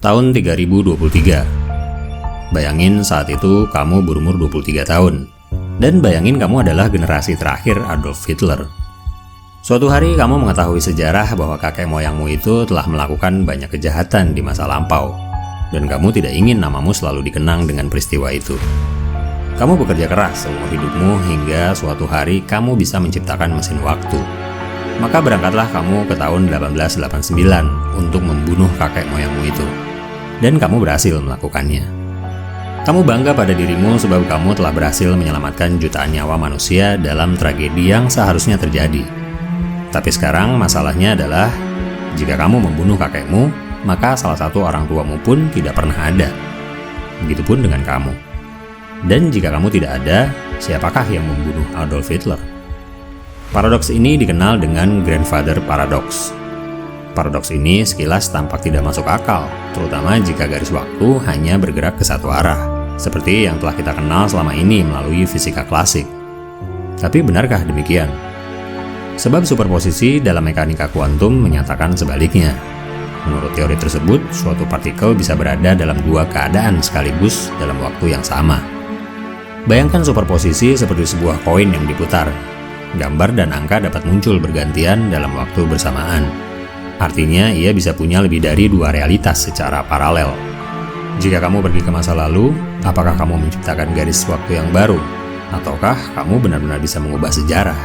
Tahun 3023. Bayangin saat itu kamu berumur 23 tahun. Dan bayangin kamu adalah generasi terakhir Adolf Hitler. Suatu hari kamu mengetahui sejarah bahwa kakek moyangmu itu telah melakukan banyak kejahatan di masa lampau. Dan kamu tidak ingin namamu selalu dikenang dengan peristiwa itu. Kamu bekerja keras seumur hidupmu hingga suatu hari kamu bisa menciptakan mesin waktu. Maka berangkatlah kamu ke tahun 1889 untuk membunuh kakek moyangmu itu. Dan kamu berhasil melakukannya. Kamu bangga pada dirimu sebab kamu telah berhasil menyelamatkan jutaan nyawa manusia dalam tragedi yang seharusnya terjadi. Tapi sekarang masalahnya adalah, jika kamu membunuh kakekmu, maka salah satu orang tuamu pun tidak pernah ada. Begitupun dengan kamu. Dan jika kamu tidak ada, siapakah yang membunuh Adolf Hitler? Paradoks ini dikenal dengan Grandfather Paradox. Paradoks ini sekilas tampak tidak masuk akal, terutama jika garis waktu hanya bergerak ke satu arah, seperti yang telah kita kenal selama ini melalui fisika klasik. Tapi benarkah demikian? Sebab superposisi dalam mekanika kuantum menyatakan sebaliknya. Menurut teori tersebut, suatu partikel bisa berada dalam dua keadaan sekaligus dalam waktu yang sama. Bayangkan superposisi seperti sebuah koin yang diputar. Gambar dan angka dapat muncul bergantian dalam waktu bersamaan. Artinya, ia bisa punya lebih dari dua realitas secara paralel. Jika kamu pergi ke masa lalu, apakah kamu menciptakan garis waktu yang baru? Ataukah kamu benar-benar bisa mengubah sejarah?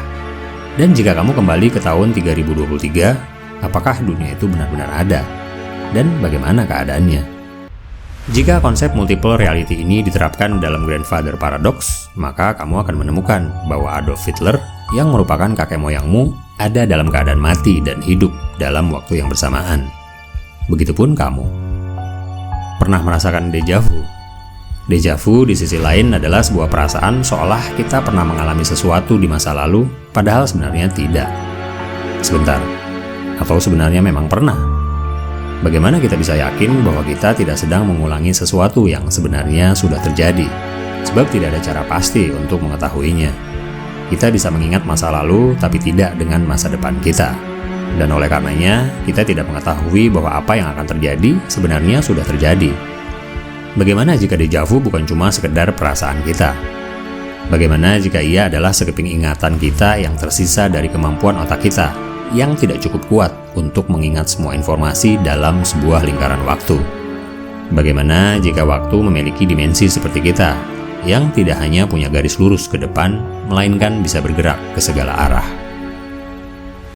Dan jika kamu kembali ke tahun 3023, apakah dunia itu benar-benar ada? Dan bagaimana keadaannya? Jika konsep multiple reality ini diterapkan dalam Grandfather Paradox, maka kamu akan menemukan bahwa Adolf Hitler, yang merupakan kakek moyangmu, ada dalam keadaan mati dan hidup dalam waktu yang bersamaan. Begitupun kamu. Pernah merasakan déjà vu? Déjà vu di sisi lain adalah sebuah perasaan seolah kita pernah mengalami sesuatu di masa lalu, padahal sebenarnya tidak. Sebentar, atau sebenarnya memang pernah? Bagaimana kita bisa yakin bahwa kita tidak sedang mengulangi sesuatu yang sebenarnya sudah terjadi? Sebab tidak ada cara pasti untuk mengetahuinya. Kita bisa mengingat masa lalu, tapi tidak dengan masa depan kita. Dan oleh karenanya, kita tidak mengetahui bahwa apa yang akan terjadi sebenarnya sudah terjadi. Bagaimana jika déjà vu bukan cuma sekedar perasaan kita? Bagaimana jika ia adalah sekeping ingatan kita yang tersisa dari kemampuan otak kita, yang tidak cukup kuat untuk mengingat semua informasi dalam sebuah lingkaran waktu? Bagaimana jika waktu memiliki dimensi seperti kita, yang tidak hanya punya garis lurus ke depan, melainkan bisa bergerak ke segala arah?